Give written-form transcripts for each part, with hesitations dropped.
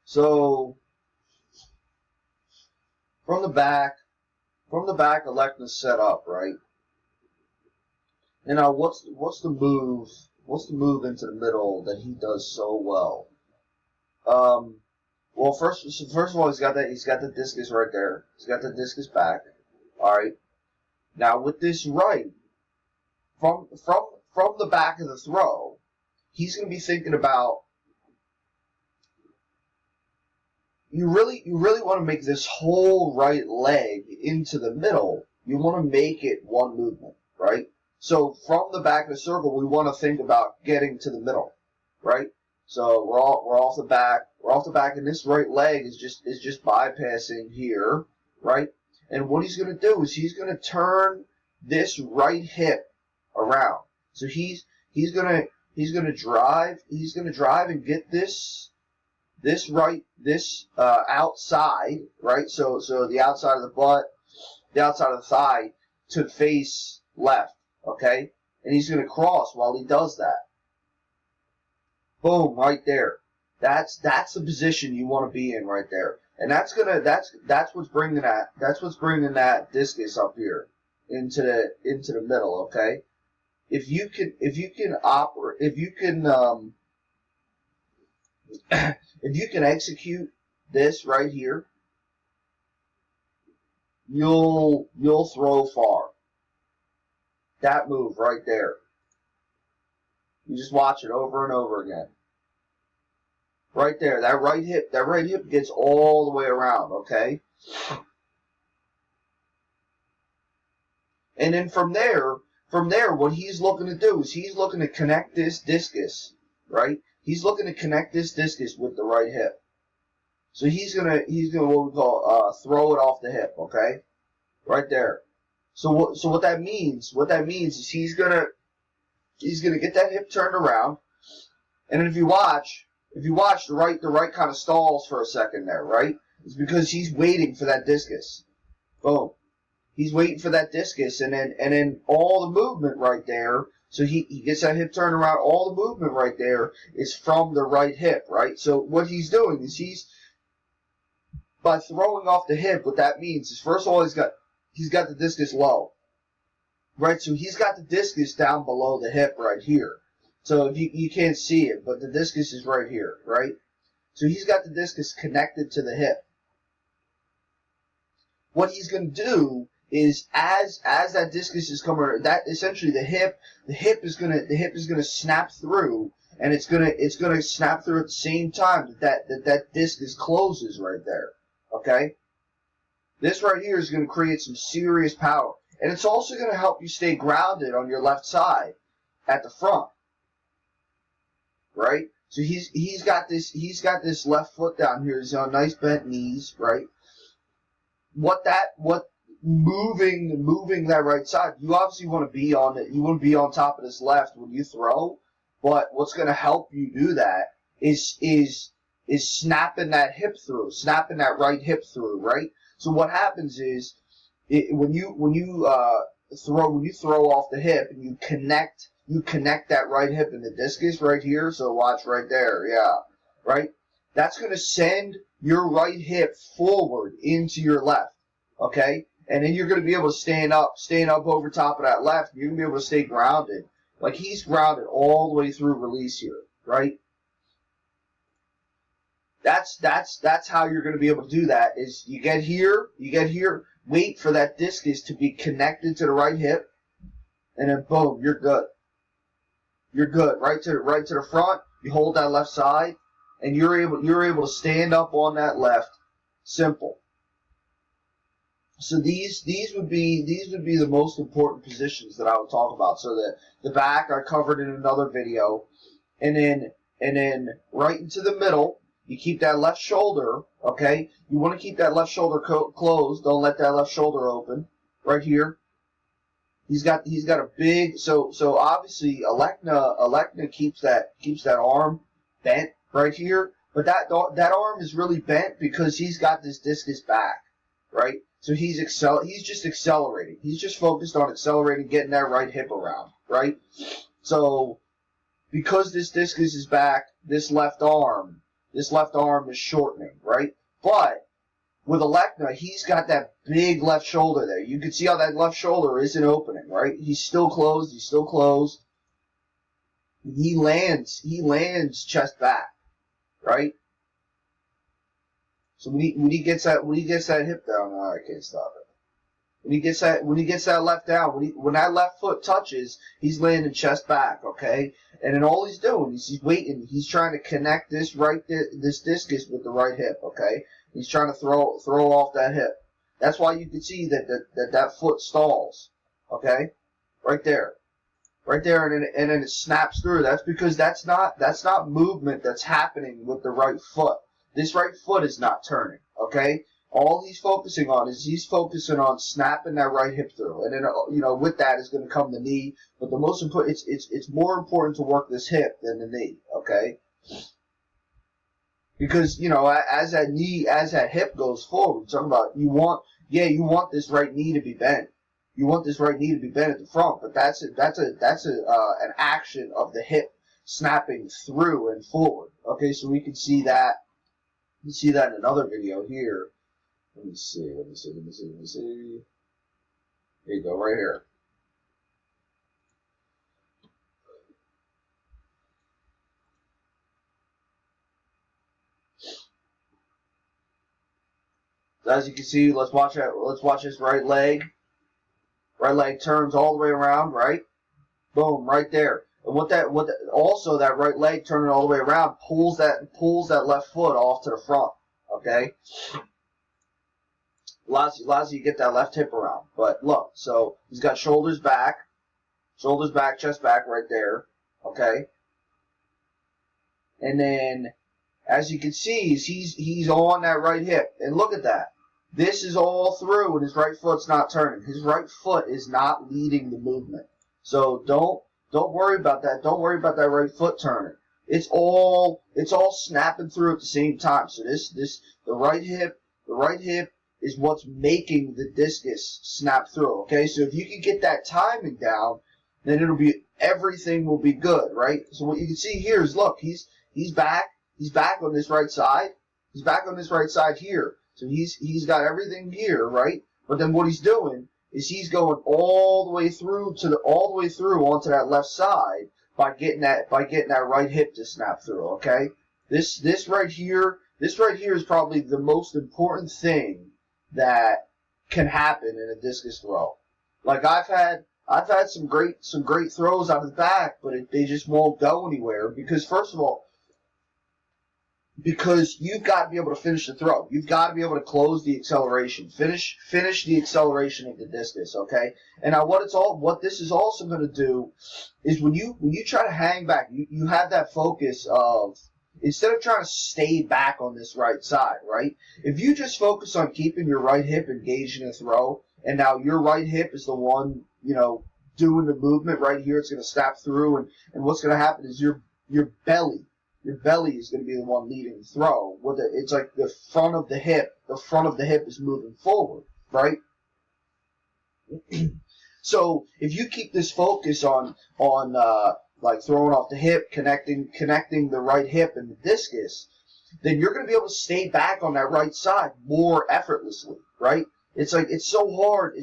So from the back, Alekna's set up, right? And now what's the move? What's the move into the middle that he does so well? Well, first of all, he's got the discus right there. He's got the discus back. All right. Now with this right, from the back of the throw, he's going to be thinking about. You really want to make this whole right leg into the middle. You want to make it one movement, right? So from the back of the circle, we want to think about getting to the middle, right? So we're off the back, and this right leg is just bypassing here, right? And what he's going to do is he's going to turn this right hip around. So he's going to drive and get this outside, right? So the outside of the butt, the outside of the thigh to face left, okay? And he's going to cross while he does that. Boom, right there. That's the position you want to be in right there. And that's what's bringing that discus up here into the middle, okay? If you can execute this right here, you'll throw far. That move right there. You just watch it over and over again. Right there, that right hip gets all the way around, okay? And then from there, what he's looking to do is he's looking to connect this discus, right? He's looking to connect this discus with the right hip. So he's gonna what we call throw it off the hip, okay? Right there. So what that means is he's gonna get that hip turned around, and then if you watch the right kind of stalls for a second there, right? It's because he's waiting for that discus. Boom. He's waiting for that discus, and then all the movement right there. So he gets that hip turned around. All the movement right there is from the right hip, right? So what he's doing is by throwing off the hip, what that means is first of all he's got the discus low, right? So he's got the discus down below the hip right here. So if you can't see it, but the discus is right here, right? So he's got the discus connected to the hip. What he's going to do is as that discus is coming, that essentially the hip is going to snap through, and it's going to snap through at the same time that discus closes right there. Okay? This right here is going to create some serious power, and it's also going to help you stay grounded on your left side at the front. Right? So he's got this left foot down here. He's on nice bent knees, right? Moving that right side, you obviously want to be on it. You want to be on top of this left when you throw, but what's going to help you do that is snapping that hip through, snapping that right hip through, right? So what happens is when you throw off the hip and you connect that right hip in the discus right here. So watch right there, yeah, right. That's going to send your right hip forward into your left, okay? And then you're going to be able to stand up over top of that left. You're going to be able to stay grounded. Like he's grounded all the way through release here, right? That's how you're going to be able to do that is you get here, wait for that discus to be connected to the right hip, and then boom, you're good. You're good. Right to the front, you hold that left side, and you're able to stand up on that left. Simple. So these would be the most important positions that I would talk about. So the back I covered in another video, and then right into the middle, you keep that left shoulder. Okay, you want to keep that left shoulder closed. Don't let that left shoulder open. Right here, he's got a big. So obviously Alekna keeps that arm bent right here, but that arm is really bent because he's got this discus back, right? So he's just accelerating. He's just focused on accelerating, getting that right hip around, right? So because this discus is back, this left arm is shortening, right? But with Alekna, he's got that big left shoulder there. You can see how that left shoulder isn't opening, right? He's still closed. He lands chest back, right? So when he gets that hip down, I can't stop it. When he gets that left down, when that left foot touches, he's landing chest back, okay? And then all he's doing is he's waiting. He's trying to connect this discus with the right hip, okay? He's trying to throw off that hip. That's why you can see that foot stalls, okay? Right there, and then it snaps through. That's because that's not movement that's happening with the right foot. This right foot is not turning, okay? All he's focusing on is snapping that right hip through, and then with that is going to come the knee. But the most important, it's more important to work this hip than the knee, okay? Because as that hip goes forward, we're talking about you want this right knee to be bent. You want this right knee to be bent at the front, but that's an action of the hip snapping through and forward. Okay, so we can see that. You see that in another video here. Let me see. Here you go, right here. As you can see, let's watch this right leg. Right leg turns all the way around, right? Boom, right there. And also that right leg turning all the way around pulls that left foot off to the front. Okay? Allows you to get that left hip around. But look, so he's got shoulders back, chest back right there. Okay? And then as you can see, he's on that right hip. And look at that. This is all through and his right foot's not turning. His right foot is not leading the movement. So don't worry about that. Don't worry about that right foot turning. It's all snapping through at the same time. So the right hip is what's making the discus snap through. Okay, so if you can get that timing down, then everything will be good, right? So what you can see here is, look, he's back on this right side. He's back on this right side here. So he's got everything here, right? But then what he's doing is he's going all the way through onto that left side by getting that right hip to snap through. Okay, this right here is probably the most important thing that can happen in a discus throw. Like I've had some great throws out of the back, but they just won't go anywhere because, first of all, because you've got to be able to finish the throw. You've got to be able to close the acceleration. Finish the acceleration of the discus, okay? And now what this is also going to do is when you try to hang back, you have that focus of, instead of trying to stay back on this right side, right? If you just focus on keeping your right hip engaged in a throw, and now your right hip is the one, doing the movement right here, it's going to snap through, and what's going to happen is your belly is going to be the one leading the throw. It's like the front of the hip is moving forward, right? So if you keep this focus on like throwing off the hip, connecting the right hip and the discus, then you're going to be able to stay back on that right side more effortlessly, right? It's so hard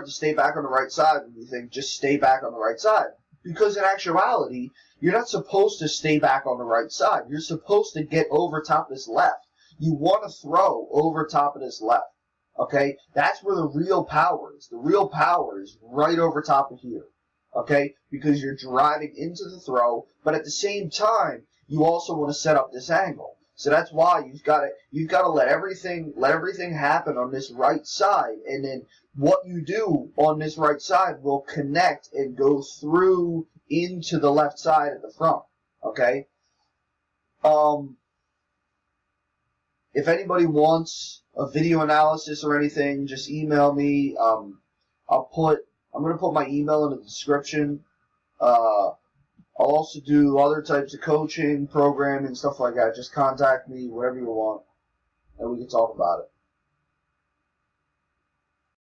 to stay back on the right side when you think just stay back on the right side. Because in actuality, you're not supposed to stay back on the right side. You're supposed to get over top of this left. You want to throw over top of this left. Okay? That's where the real power is. The real power is right over top of here. Okay? Because you're driving into the throw, but at the same time, you also want to set up this angle. So that's why you've got to let everything happen on this right side, and then what you do on this right side will connect and go through into the left side at the front. Okay? If anybody wants a video analysis or anything, just email me. I'm going to put my email in the description. I'll also do other types of coaching, programming, stuff like that. Just contact me, whatever you want, and we can talk about it.